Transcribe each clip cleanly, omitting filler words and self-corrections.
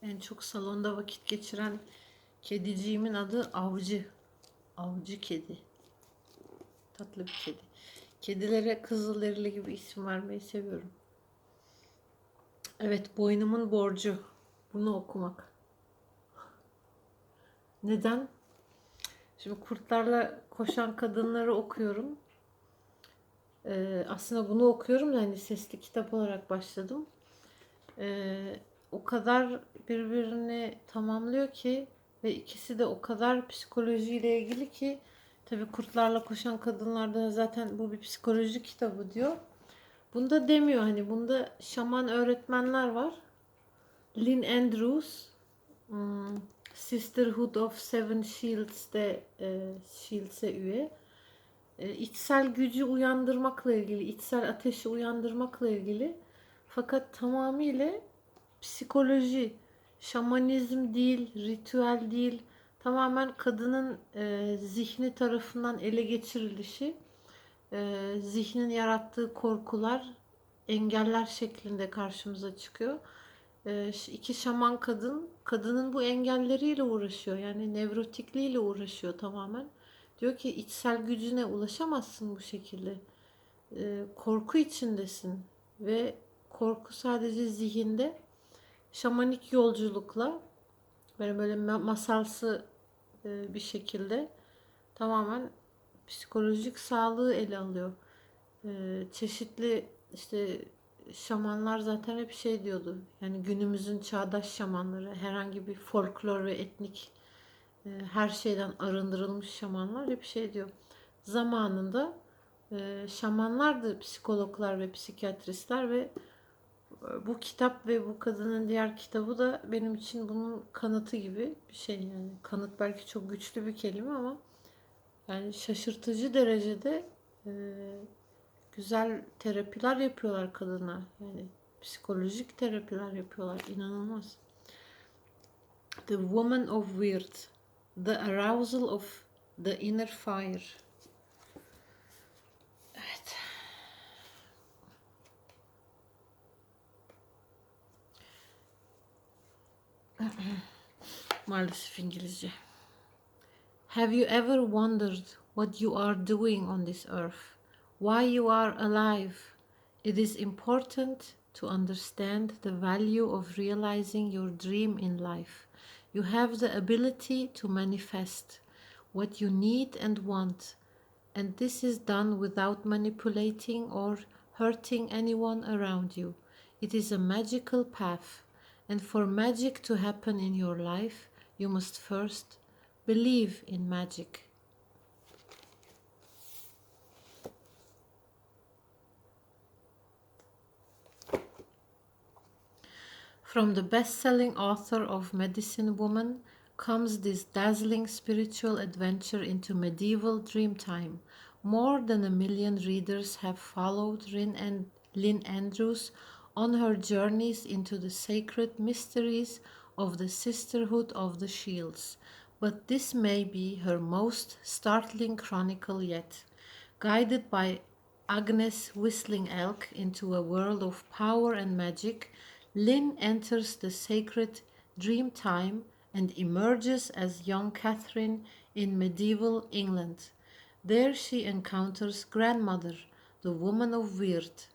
En çok salonda vakit geçiren kediciğimin adı Avcı. Avcı kedi. Tatlı bir kedi. Kedilere Kızılderili gibi isim vermeyi seviyorum. Evet, boynumun borcu. Bunu okumak. Neden? Şimdi kurtlarla koşan kadınları okuyorum. Aslında bunu okuyorum da hani sesli kitap olarak başladım. O kadar birbirini tamamlıyor ki ve ikisi de o kadar psikolojiyle ilgili ki tabii kurtlarla koşan kadınlarda zaten bu bir psikoloji kitabı diyor. Bunda demiyor, hani bunda şaman öğretmenler var. Lynn Andrews, Sisterhood of Seven Shields'te Shields'e üye. İçsel gücü uyandırmakla ilgili, içsel ateşi uyandırmakla ilgili. Fakat tamamıyla psikoloji, şamanizm değil, ritüel değil, tamamen kadının zihni tarafından ele geçirilişi, zihnin yarattığı korkular, engeller şeklinde karşımıza çıkıyor. İki şaman kadının bu engelleriyle uğraşıyor. Yani nevrotikliğiyle uğraşıyor tamamen. Diyor ki içsel gücüne ulaşamazsın bu şekilde. Korku içindesin ve korku sadece zihinde. Şamanik yolculukla böyle masalsı bir şekilde tamamen psikolojik sağlığı ele alıyor. Çeşitli işte şamanlar zaten hep şey diyordu. Yani günümüzün çağdaş şamanları, herhangi bir folklor ve etnik her şeyden arındırılmış şamanlar hep şey diyor. Zamanında şamanlardı psikologlar ve psikiyatristler ve bu kitap ve bu kadının diğer kitabı da benim için bunun kanıtı gibi bir şey yani. Kanıt belki çok güçlü bir kelime ama yani şaşırtıcı derecede e, güzel terapiler yapıyorlar kadına. Yani psikolojik terapiler yapıyorlar. İnanılmaz. The Woman of Wyrrd. The Arousal of the Inner Fire. Evet. Maalesef İngilizce. Have you ever wondered what you are doing on this earth? Why you are alive? It is important to understand the value of realizing your dream in life. You have the ability to manifest what you need and want, and this is done without manipulating or hurting anyone around you. It is a magical path, and for magic to happen in your life, you must first believe in magic. From the best-selling author of Medicine Woman comes this dazzling spiritual adventure into medieval dreamtime. More than 1 million readers have followed Lynn Andrews on her journeys into the sacred mysteries of the Sisterhood of the Shields, but this may be her most startling chronicle yet. Guided by Agnes Whistling Elk into a world of power and magic, Lynn enters the sacred dream time and emerges as young Catherine in medieval England. There she encounters grandmother, the woman of Wyrrd.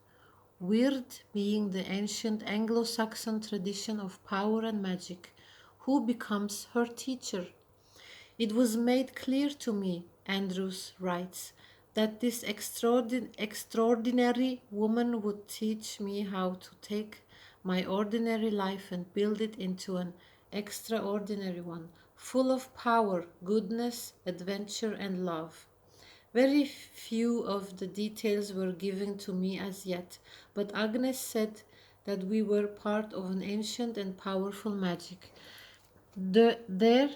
Wyrrd being the ancient Anglo-Saxon tradition of power and magic, who becomes her teacher. It was made clear to me, Andrews writes, that this extraordinary woman would teach me how to take my ordinary life and build it into an extraordinary one, full of power, goodness, adventure, and love. Very few of the details were given to me as yet, but Agnes said that we were part of an ancient and powerful magic. There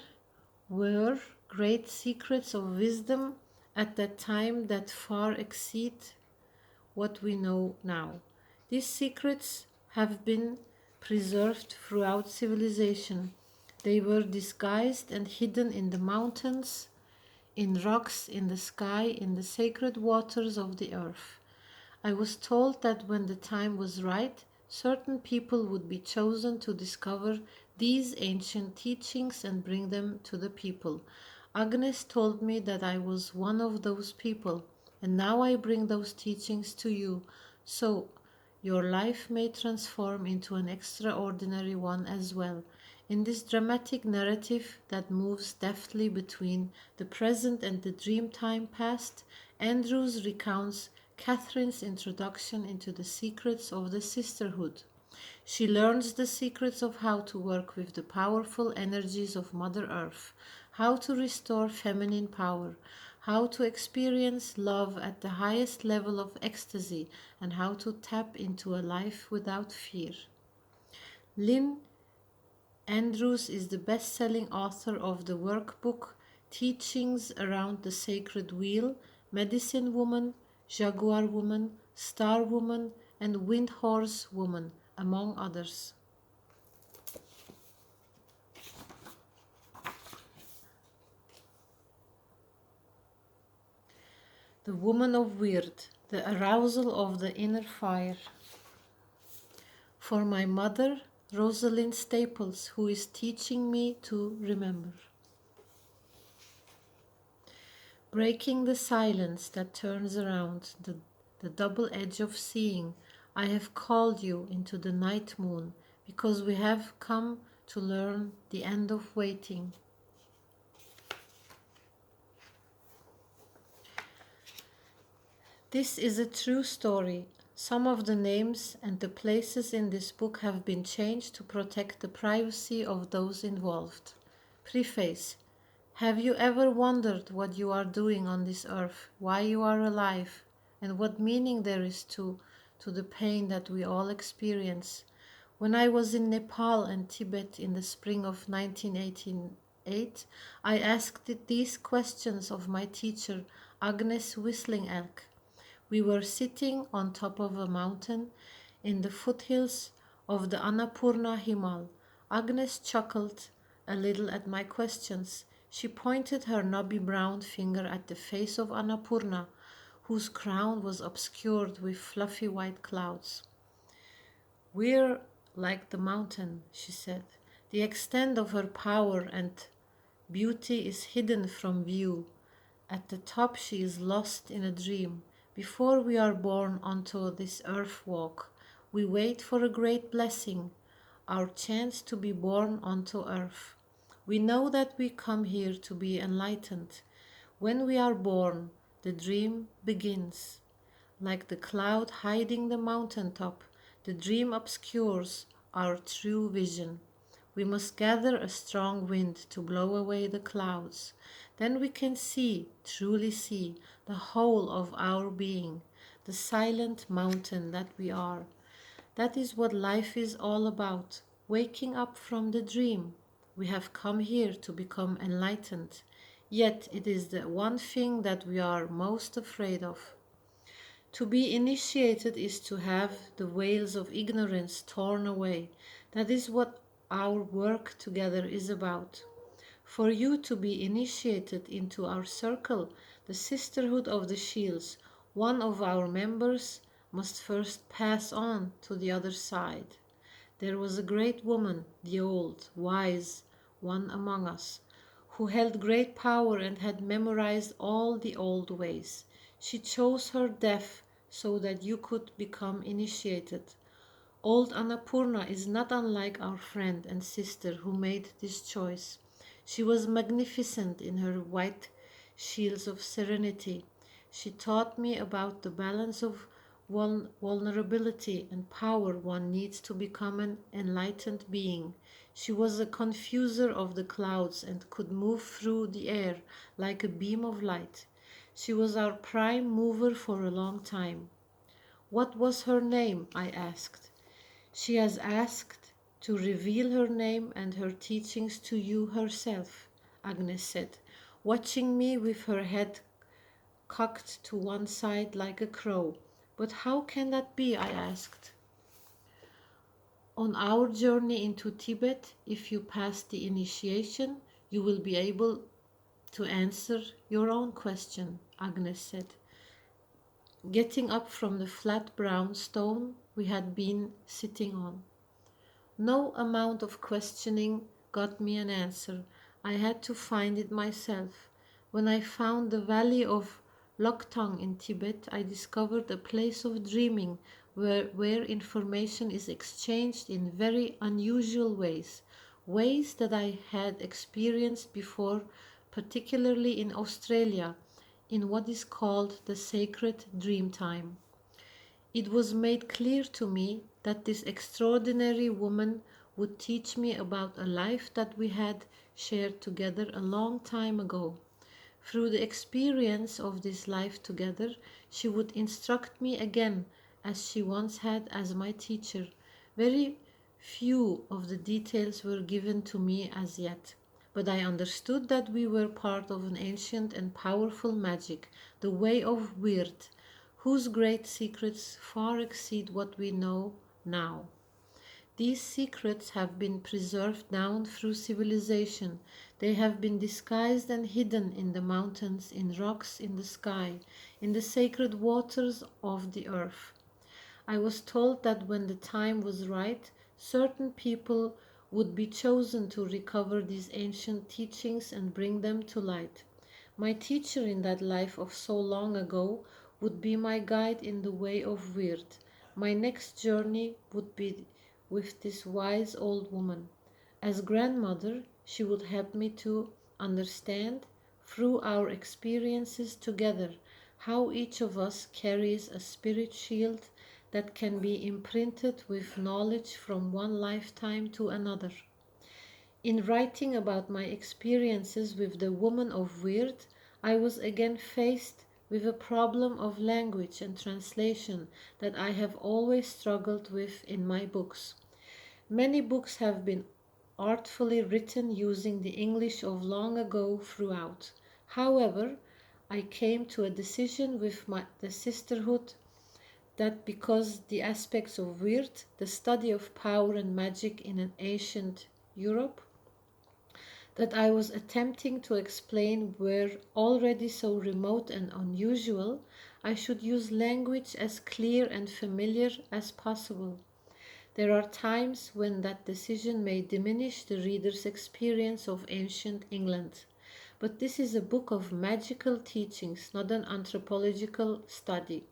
were great secrets of wisdom at that time that far exceed what we know now. These secrets have been preserved throughout civilization. They were disguised and hidden in the mountains, in rocks, in the sky, in the sacred waters of the earth. I was told that when the time was right, certain people would be chosen to discover these ancient teachings and bring them to the people. Agnes told me that I was one of those people, and now I bring those teachings to you, so your life may transform into an extraordinary one as well. In this dramatic narrative that moves deftly between the present and the dreamtime past, Andrews recounts Catherine's introduction into the secrets of the sisterhood. She learns the secrets of how to work with the powerful energies of Mother Earth, how to restore feminine power, how to experience love at the highest level of ecstasy, and how to tap into a life without fear. Lynn Andrews is the best-selling author of the workbook Teachings Around the Sacred Wheel, Medicine Woman, Jaguar Woman, Star Woman, and Wind Horse Woman, among others. The Woman of Wyrrd, the arousal of the inner fire. For my mother, Rosalind Staples, who is teaching me to remember. Breaking the silence that turns around, the double edge of seeing, I have called you into the night moon, because we have come to learn the end of waiting. This is a true story. Some of the names and the places in this book have been changed to protect the privacy of those involved. Preface. Have you ever wondered what you are doing on this earth, why you are alive, and what meaning there is to the pain that we all experience? When I was in Nepal and Tibet in the spring of 1988, I asked these questions of my teacher, Agnes Whistling Elk. We were sitting on top of a mountain in the foothills of the Annapurna Himal. Agnes chuckled a little at my questions. She pointed her knobby brown finger at the face of Annapurna, whose crown was obscured with fluffy white clouds. We're like the mountain, she said. The extent of her power and beauty is hidden from view. At the top she is lost in a dream. Before we are born onto this earth walk, we wait for a great blessing, our chance to be born onto earth. We know that we come here to be enlightened. When we are born, the dream begins. Like the cloud hiding the mountaintop, the dream obscures our true vision. We must gather a strong wind to blow away the clouds. Then we can see, truly see, the whole of our being, the silent mountain that we are. That is what life is all about, waking up from the dream. We have come here to become enlightened, yet it is the one thing that we are most afraid of. To be initiated is to have the veils of ignorance torn away. That is what our work together is about. For you to be initiated into our circle, the Sisterhood of the Shields, one of our members must first pass on to the other side. There was a great woman, the old, wise one among us, who held great power and had memorized all the old ways. She chose her death so that you could become initiated. Old Annapurna is not unlike our friend and sister who made this choice. She was magnificent in her white shields of serenity. She taught me about the balance of vulnerability and power one needs to become an enlightened being. She was a confuser of the clouds and could move through the air like a beam of light. She was our prime mover for a long time. What was her name? I asked. She has asked to reveal her name and her teachings to you herself, Agnes said, watching me with her head cocked to one side like a crow. But how can that be? I asked. On our journey into Tibet, if you pass the initiation, you will be able to answer your own question, Agnes said. Getting up from the flat brown stone we had been sitting on. No amount of questioning got me an answer. I had to find it myself. When I found the valley of Lokthang in Tibet, I discovered a place of dreaming where information is exchanged in very unusual ways, ways that I had experienced before, particularly in Australia, in what is called the sacred dream time. It was made clear to me that this extraordinary woman would teach me about a life that we had shared together a long time ago. Through the experience of this life together, she would instruct me again as she once had as my teacher. Very few of the details were given to me as yet, but I understood that we were part of an ancient and powerful magic, the way of Wyrrd, whose great secrets far exceed what we know now. These secrets have been preserved down through civilization. They have been disguised and hidden in the mountains, in rocks, in the sky, in the sacred waters of the earth. I was told that when the time was right, certain people would be chosen to recover these ancient teachings and bring them to light. My teacher in that life of so long ago would be my guide in the way of Wyrrd. My next journey would be with this wise old woman. As grandmother, she would help me to understand, through our experiences together, how each of us carries a spirit shield that can be imprinted with knowledge from one lifetime to another. In writing about my experiences with the woman of Wyrrd, I was again faced with a problem of language and translation that I have always struggled with in my books. Many books have been artfully written using the English of long ago throughout. However, I came to a decision with the sisterhood that because the aspects of Wyrrd, the study of power and magic in an ancient Europe, that I was attempting to explain were already so remote and unusual, I should use language as clear and familiar as possible. There are times when that decision may diminish the reader's experience of ancient England. But this is a book of magical teachings, not an anthropological study.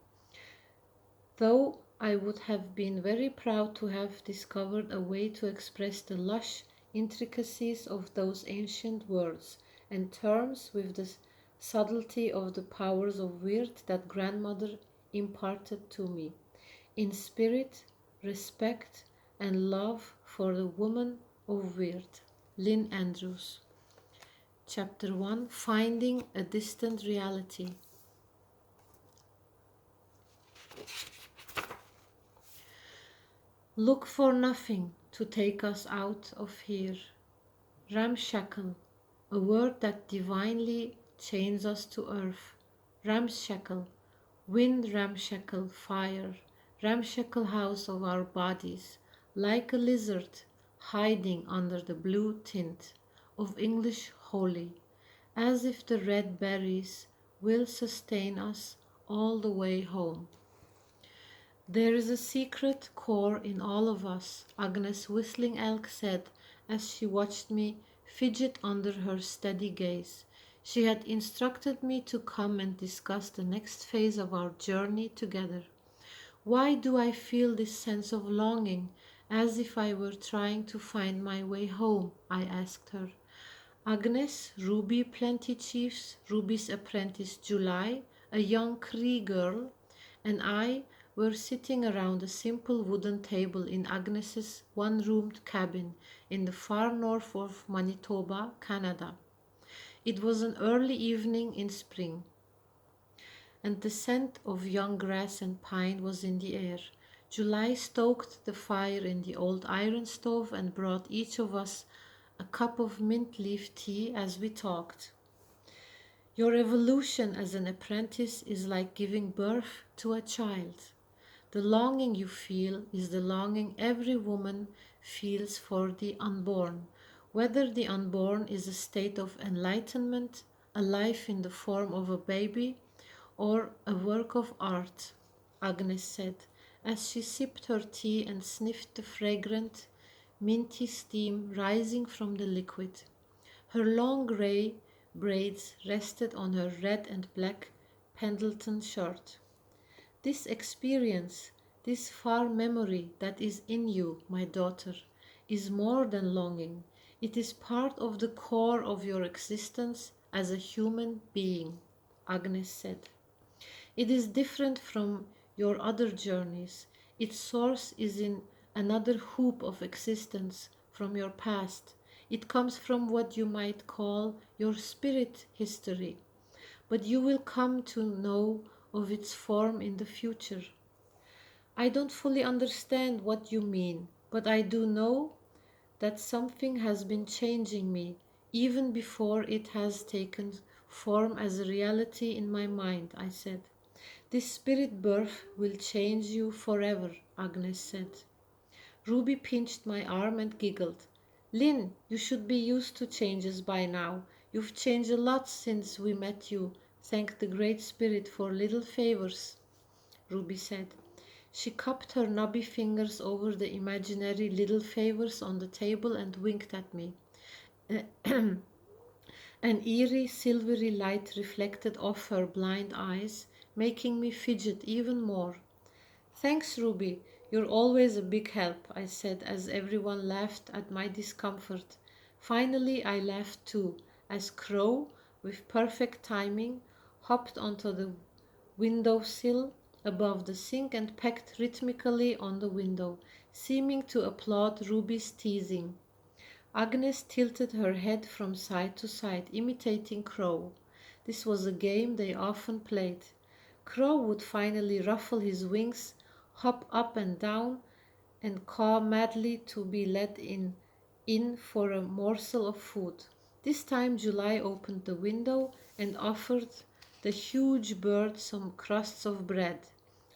Though I would have been very proud to have discovered a way to express the lush intricacies of those ancient words and terms with the subtlety of the powers of Wyrrd that grandmother imparted to me. In spirit, respect, and love for the woman of Wyrrd. Lynn Andrews. Chapter 1, Finding a Distant Reality. Look for nothing to take us out of here. Ramshackle, a word that divinely chains us to earth. Ramshackle, wind ramshackle, fire, ramshackle house of our bodies, like a lizard hiding under the blue tint of English holy, as if the red berries will sustain us all the way home. There is a secret core in all of us, Agnes Whistling Elk said as she watched me fidget under her steady gaze. She had instructed me to come and discuss the next phase of our journey together. Why do I feel this sense of longing, as if I were trying to find my way home? I asked her. Agnes, Ruby Plenty Chief's, Ruby's apprentice July, a young Cree girl, and I were sitting around a simple wooden table in Agnes's one-roomed cabin in the far north of Manitoba, Canada. It was an early evening in spring, and the scent of young grass and pine was in the air. July stoked the fire in the old iron stove and brought each of us a cup of mint leaf tea as we talked. Your evolution as an apprentice is like giving birth to a child. The longing you feel is the longing every woman feels for the unborn, whether the unborn is a state of enlightenment, a life in the form of a baby, or a work of art, Agnes said, as she sipped her tea and sniffed the fragrant, minty steam rising from the liquid. Her long grey braids rested on her red and black Pendleton shirt. This experience, this far memory that is in you, my daughter, is more than longing. It is part of the core of your existence as a human being, Agnes said. It is different from your other journeys. Its source is in another hoop of existence from your past. It comes from what you might call your spirit history, but you will come to know of its form in the future. I don't fully understand what you mean, but I do know that something has been changing me even before it has taken form as a reality in my mind, I said. This spirit birth will change you forever, Agnes said. Ruby pinched my arm and giggled. Lynn, you should be used to changes by now. You've changed a lot since we met you. Thank the Great Spirit for little favors, Ruby said. She cupped her knobby fingers over the imaginary little favors on the table and winked at me. An eerie, silvery light reflected off her blind eyes, making me fidget even more. Thanks, Ruby. You're always a big help, I said as everyone laughed at my discomfort. Finally, I laughed too, as Crow, with perfect timing, hopped onto the windowsill above the sink and pecked rhythmically on the window, seeming to applaud Ruby's teasing. Agnes tilted her head from side to side, imitating Crow. This was a game they often played. Crow would finally ruffle his wings, hop up and down, and caw madly to be let in for a morsel of food. This time July opened the window and offered the huge bird some crusts of bread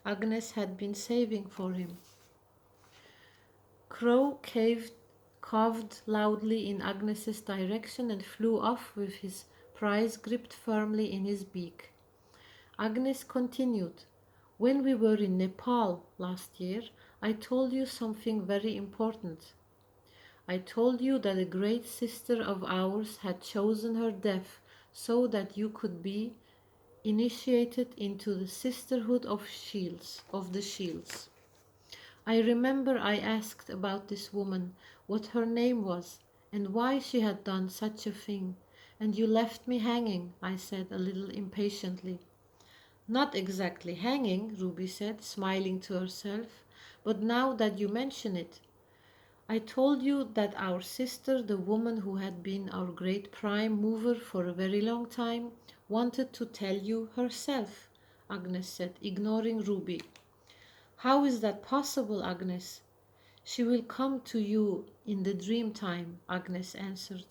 Agnes had been saving for him. Crow coughed loudly in Agnes's direction and flew off with his prize gripped firmly in his beak. Agnes continued, When we were in Nepal last year, I told you something very important. I told you that a great sister of ours had chosen her death so that you could be initiated into the sisterhood of the shields. I remember I asked about this woman, what her name was, and why she had done such a thing, and you left me hanging, I said a little impatiently. Not exactly hanging, Ruby said, smiling to herself, but now that you mention it, I told you that our sister, the woman who had been our great prime mover for a very long time, wanted to tell you herself, Agnes said, ignoring Ruby. How is that possible, Agnes? She will come to you in the dream time, Agnes answered.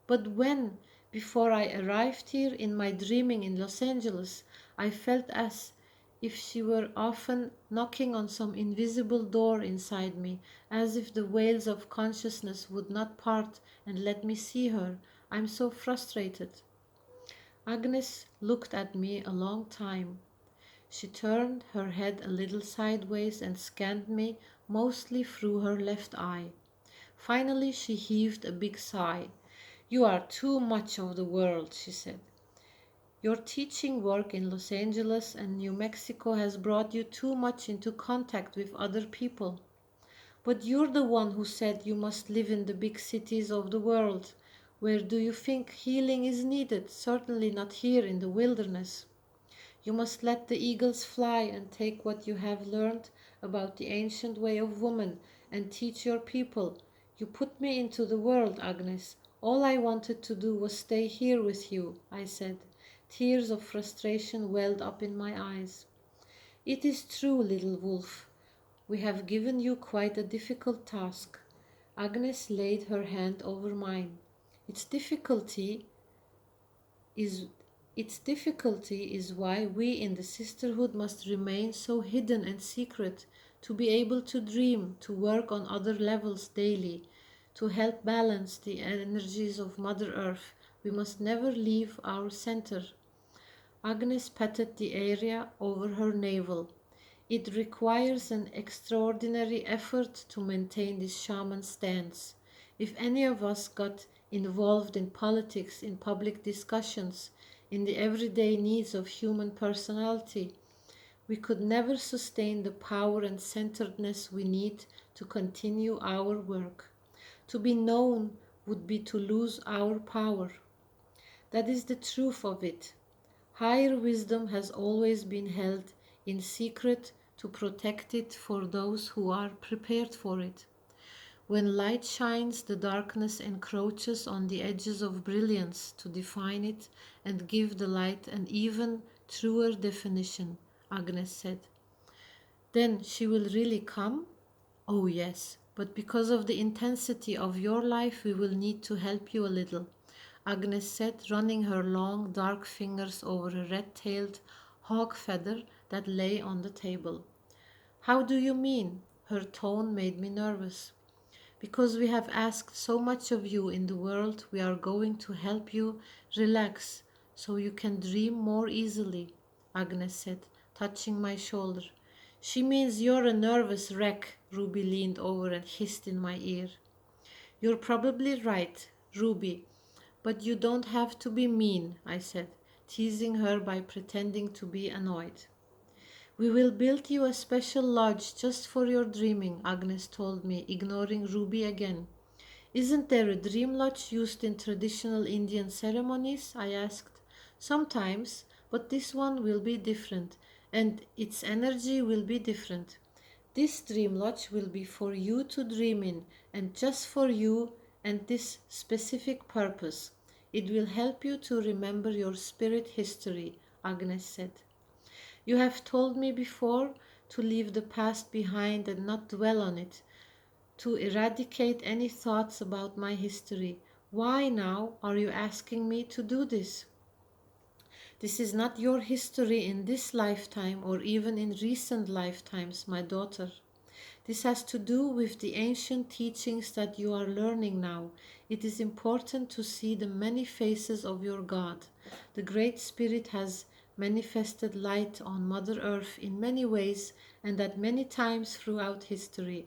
But when, before I arrived here in my dreaming in Los Angeles, I felt as if she were often knocking on some invisible door inside me, as if the veils of consciousness would not part and let me see her. I'm so frustrated. Agnes looked at me a long time. She turned her head a little sideways and scanned me mostly through her left eye. Finally she heaved a big sigh. You are too much of the world, she said. Your teaching work in Los Angeles and New Mexico has brought you too much into contact with other people. But you're the one who said you must live in the big cities of the world. Where do you think healing is needed? Certainly not here in the wilderness. You must let the eagles fly and take what you have learned about the ancient way of woman and teach your people. You put me into the world, Agnes. All I wanted to do was stay here with you, I said. Tears of frustration welled up in my eyes. It is true, little wolf. We have given you quite a difficult task. Agnes laid her hand over mine. Its difficulty is why we in the sisterhood must remain so hidden and secret, to be able to dream, to work on other levels daily, to help balance the energies of Mother Earth. We must never leave our center. Agnes patted the area over her navel. It requires an extraordinary effort to maintain this shaman stance. If any of us got involved in politics, in public discussions, in the everyday needs of human personality, we could never sustain the power and centeredness we need to continue our work. To be known would be to lose our power. That is the truth of it. Higher wisdom has always been held in secret to protect it for those who are prepared for it. When light shines, the darkness encroaches on the edges of brilliance to define it and give the light an even truer definition, Agnes said. Then she will really come? Oh, yes, but because of the intensity of your life, we will need to help you a little, Agnes said, running her long, dark fingers over a red-tailed hawk feather that lay on the table. How do you mean? Her tone made me nervous. Because we have asked so much of you in the world, we are going to help you relax so you can dream more easily, Agnes said, touching my shoulder. She means you're a nervous wreck, Ruby leaned over and hissed in my ear. You're probably right, Ruby, but you don't have to be mean, I said, teasing her by pretending to be annoyed. We will build you a special lodge just for your dreaming, Agnes told me, ignoring Ruby again. Isn't there a dream lodge used in traditional Indian ceremonies? I asked. Sometimes, but this one will be different, and its energy will be different. This dream lodge will be for you to dream in, and just for you and this specific purpose. It will help you to remember your spirit history, Agnes said. You have told me before to leave the past behind and not dwell on it, to eradicate any thoughts about my history. Why now are you asking me to do this? This is not your history in this lifetime or even in recent lifetimes, my daughter. This has to do with the ancient teachings that you are learning now. It is important to see the many faces of your God. The Great Spirit has manifested light on Mother Earth in many ways and at many times throughout history.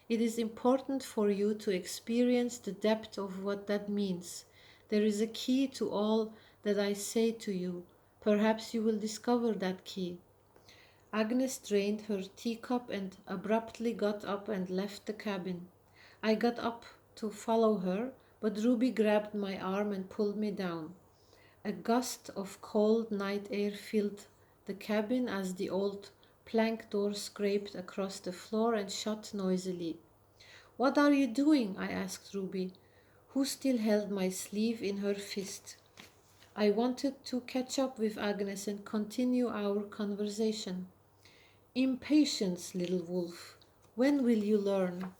It is important for you to experience the depth of what that means. There is a key to all that I say to you. Perhaps you will discover that key. Agnes drained her teacup and abruptly got up and left the cabin. I got up to follow her, but Ruby grabbed my arm and pulled me down. A gust of cold night air filled the cabin as the old plank door scraped across the floor and shut noisily. What are you doing? I asked Ruby, who still held my sleeve in her fist. I wanted to catch up with Agnes and continue our conversation. Impatience, little wolf. When will you learn?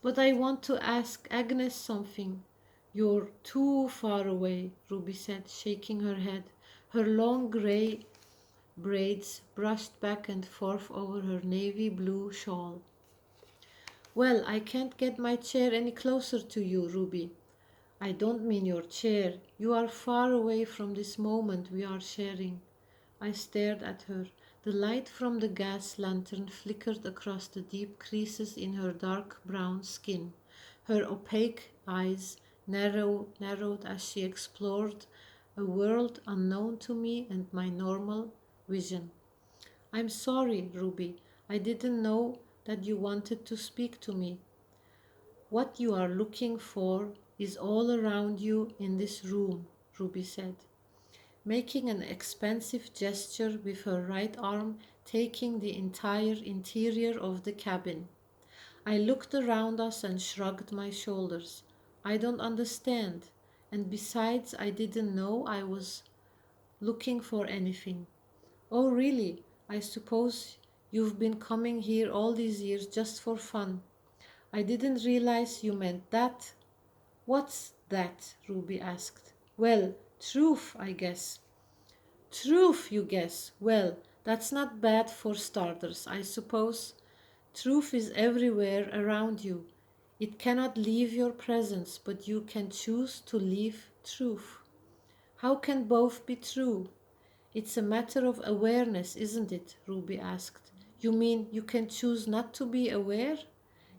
But I want to ask Agnes something. You're too far away, Ruby said, shaking her head. Her long grey braids brushed back and forth over her navy blue shawl. Well, I can't get my chair any closer to you, Ruby. I don't mean your chair. You are far away from this moment we are sharing. I stared at her. The light from the gas lantern flickered across the deep creases in her dark brown skin. Her opaque eyes narrowed as she explored a world unknown to me and my normal vision. I'm sorry, Ruby. I didn't know that you wanted to speak to me. What you are looking for is all around you in this room, Ruby said, making an expansive gesture with her right arm, taking the entire interior of the cabin. I looked around us and shrugged my shoulders. I don't understand, and besides, I didn't know I was looking for anything. Oh, really? I suppose you've been coming here all these years just for fun. I didn't realize you meant that. What's that? Ruby asked. Well, truth, I guess. Truth, you guess. Well, that's not bad for starters, I suppose. Truth is everywhere around you. It cannot leave your presence, but you can choose to leave truth. How can both be true? It's a matter of awareness, isn't it? Ruby asked. You mean you can choose not to be aware?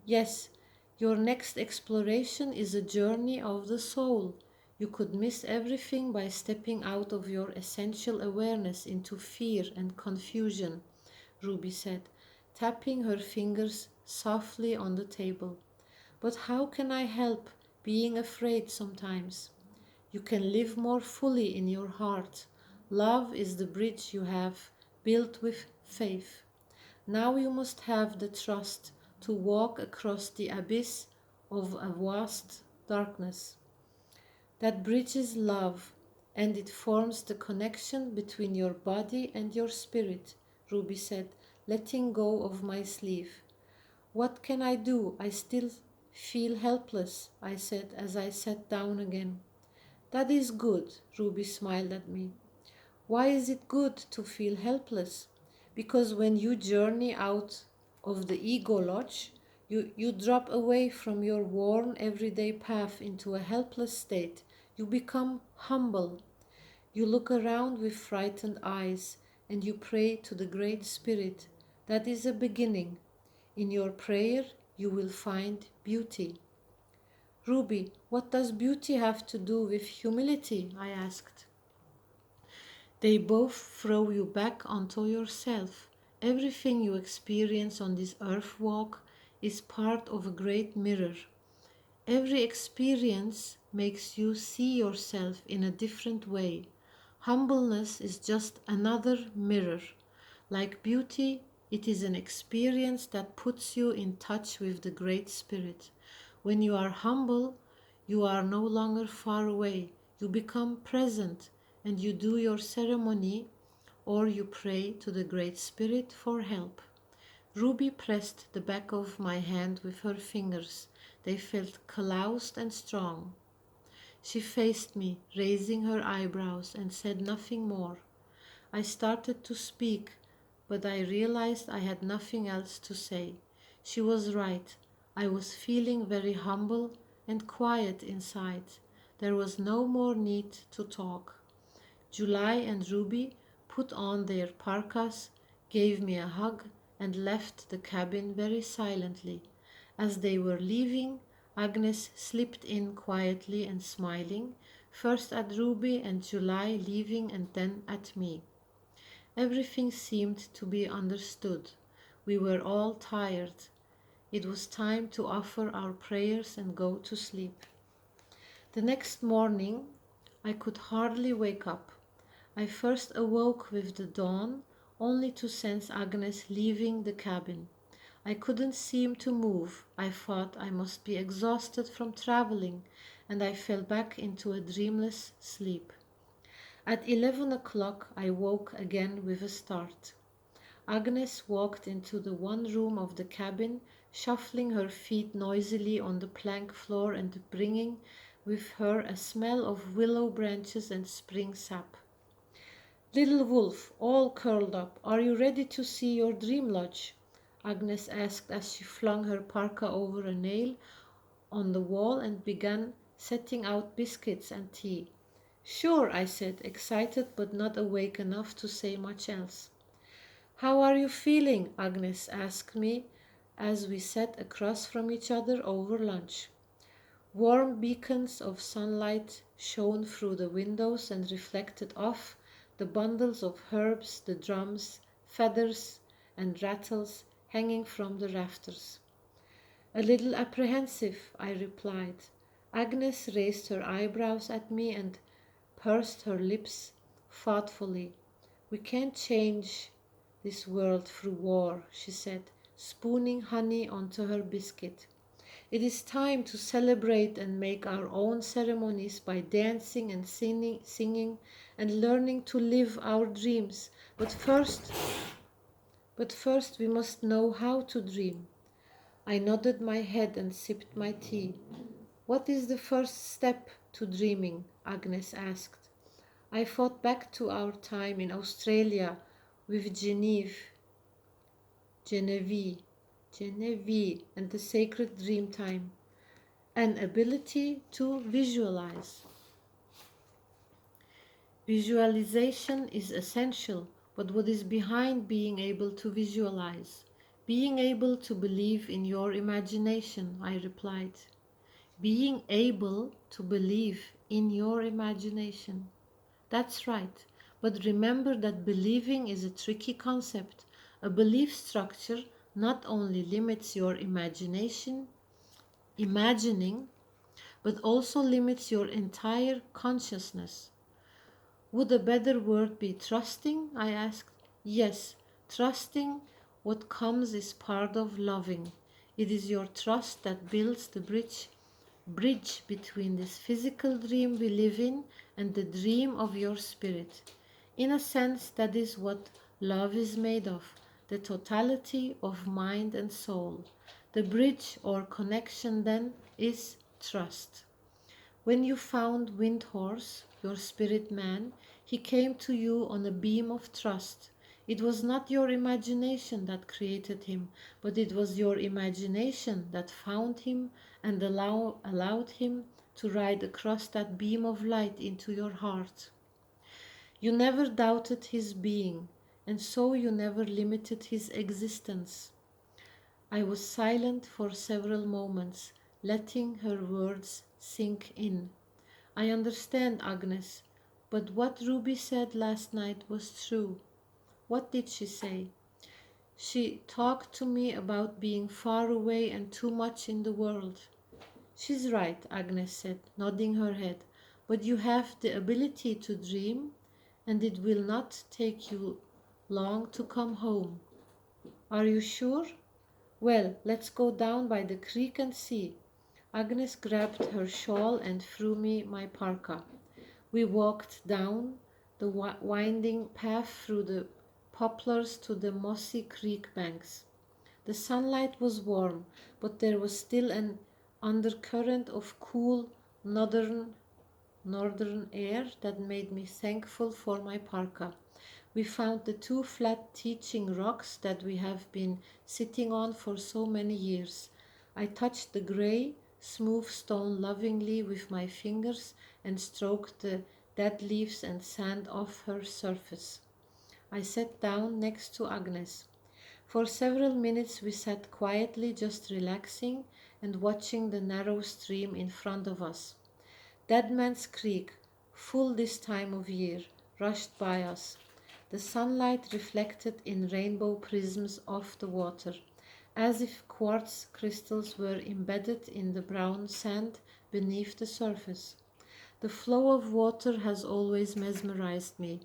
Yes, your next exploration is a journey of the soul. You could miss everything by stepping out of your essential awareness into fear and confusion, Ruby said, tapping her fingers softly on the table. But how can I help being afraid sometimes? You can live more fully in your heart. Love is the bridge you have built with faith. Now you must have the trust to walk across the abyss of a vast darkness. That bridges love, and it forms the connection between your body and your spirit, Ruby said, letting go of my sleeve. What can I do? I still feel helpless, I said as I sat down again. That is good, Ruby smiled at me. Why is it good to feel helpless? Because when you journey out of the ego lodge, you drop away from your worn everyday path into a helpless state. You become humble. You look around with frightened eyes and you pray to the Great Spirit. That is a beginning. In your prayer, you will find beauty. Ruby, what does beauty have to do with humility? I asked. They both throw you back onto yourself. Everything you experience on this earth walk is part of a great mirror. Every experience makes you see yourself in a different way. Humbleness is just another mirror. Like beauty, it is an experience that puts you in touch with the Great Spirit. When you are humble, you are no longer far away. You become present and you do your ceremony or you pray to the Great Spirit for help. Ruby pressed the back of my hand with her fingers. They felt calloused and strong. She faced me, raising her eyebrows, and said nothing more. I started to speak, but I realized I had nothing else to say. She was right. I was feeling very humble and quiet inside. There was no more need to talk. July and Ruby put on their parkas, gave me a hug, and left the cabin very silently. As they were leaving, Agnes slipped in quietly and smiling, first at Ruby and July leaving and then at me. Everything seemed to be understood. We were all tired. It was time to offer our prayers and go to sleep. The next morning, I could hardly wake up. I first awoke with the dawn, only to sense Agnes leaving the cabin. I couldn't seem to move. I thought I must be exhausted from traveling, and I fell back into a dreamless sleep. At 11 o'clock, I woke again with a start. Agnes walked into the one room of the cabin, shuffling her feet noisily on the plank floor and bringing with her a smell of willow branches and spring sap. Little wolf, all curled up, are you ready to see your dream lodge? Agnes asked as she flung her parka over a nail on the wall and began setting out biscuits and tea. Sure, I said, excited but not awake enough to say much else. How are you feeling? Agnes asked me as we sat across from each other over lunch. Warm beacons of sunlight shone through the windows and reflected off the bundles of herbs, the drums, feathers, and rattles hanging from the rafters. A little apprehensive, I replied. Agnes raised her eyebrows at me and pursed her lips thoughtfully. We can't change this world through war, she said, spooning honey onto her biscuit. It is time to celebrate and make our own ceremonies by dancing and singing and learning to live our dreams. But first we must know how to dream. I nodded my head and sipped my tea. What is the first step to dreaming? Agnes asked. I thought back to our time in Australia with Genevieve, and the sacred dream time. An ability to visualize. Visualization is essential, but what is behind being able to visualize? Being able to believe in your imagination, I replied. Being able to believe in your imagination. That's right, but remember that believing is a tricky concept. A belief structure not only limits your imagining, but also limits your entire consciousness. Would a better word be trusting? I asked. Yes, trusting what comes is part of loving. It is your trust that builds the bridge between this physical dream we live in and the dream of your spirit. In a sense, that is what love is made of, the totality of mind and soul. The bridge or connection then is trust. When you found Windhorse, your spirit man, he came to you on a beam of trust. It was not your imagination that created him, but it was your imagination that found him and allowed him to ride across that beam of light into your heart. You never doubted his being, and so you never limited his existence. I was silent for several moments, letting her words sink in. I understand, Agnes, but what Ruby said last night was true. What did she say? She talked to me about being far away and too much in the world. She's right, Agnes said, nodding her head, but you have the ability to dream, and it will not take you long to come home. Are you sure? Well, let's go down by the creek and see. Agnes grabbed her shawl and threw me my parka. We walked down the winding path through the poplars to the mossy creek banks. The sunlight was warm, but there was still an undercurrent of cool northern air that made me thankful for my parka. We found the two flat teaching rocks that we have been sitting on for so many years. I touched the grey, smooth stone lovingly with my fingers and stroked the dead leaves and sand off her surface. I sat down next to Agnes. For several minutes we sat quietly, just relaxing and watching the narrow stream in front of us. Dead Man's Creek, full this time of year, rushed by us. The sunlight reflected in rainbow prisms off the water, as if quartz crystals were embedded in the brown sand beneath the surface. The flow of water has always mesmerized me.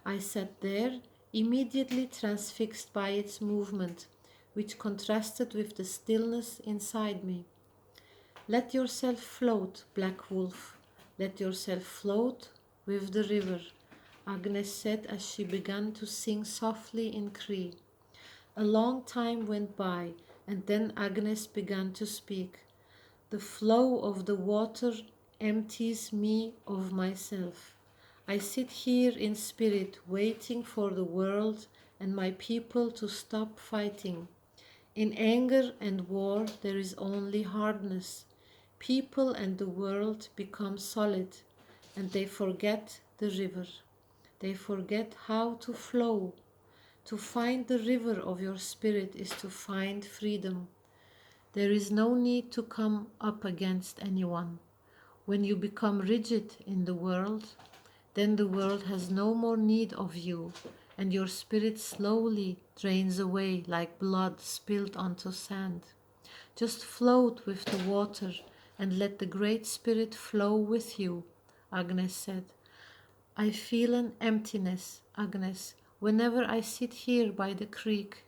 I sat there, immediately transfixed by its movement, which contrasted with the stillness inside me. Let yourself float, Black Wolf. Let yourself float with the river, Agnes said as she began to sing softly in Cree. A long time went by, and then Agnes began to speak. The flow of the water empties me of myself. I sit here in spirit, waiting for the world and my people to stop fighting. In anger and war, there is only hardness. People and the world become solid, and they forget the river. They forget how to flow. To find the river of your spirit is to find freedom. There is no need to come up against anyone. When you become rigid in the world, then the world has no more need of you, and your spirit slowly drains away like blood spilled onto sand. Just float with the water and let the Great Spirit flow with you, Agnes said. I feel an emptiness, Agnes, whenever I sit here by the creek.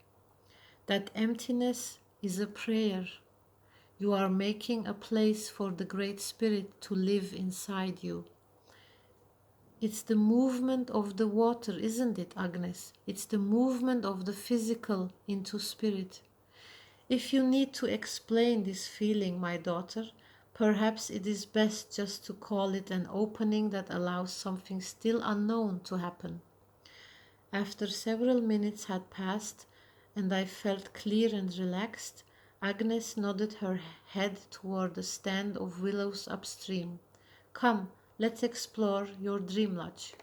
That emptiness is a prayer. You are making a place for the Great Spirit to live inside you. It's the movement of the water, isn't it, Agnes? It's the movement of the physical into spirit. If you need to explain this feeling, my daughter, perhaps it is best just to call it an opening that allows something still unknown to happen. After several minutes had passed and I felt clear and relaxed, Agnes nodded her head toward the stand of willows upstream. Come, let's explore your dream lodge.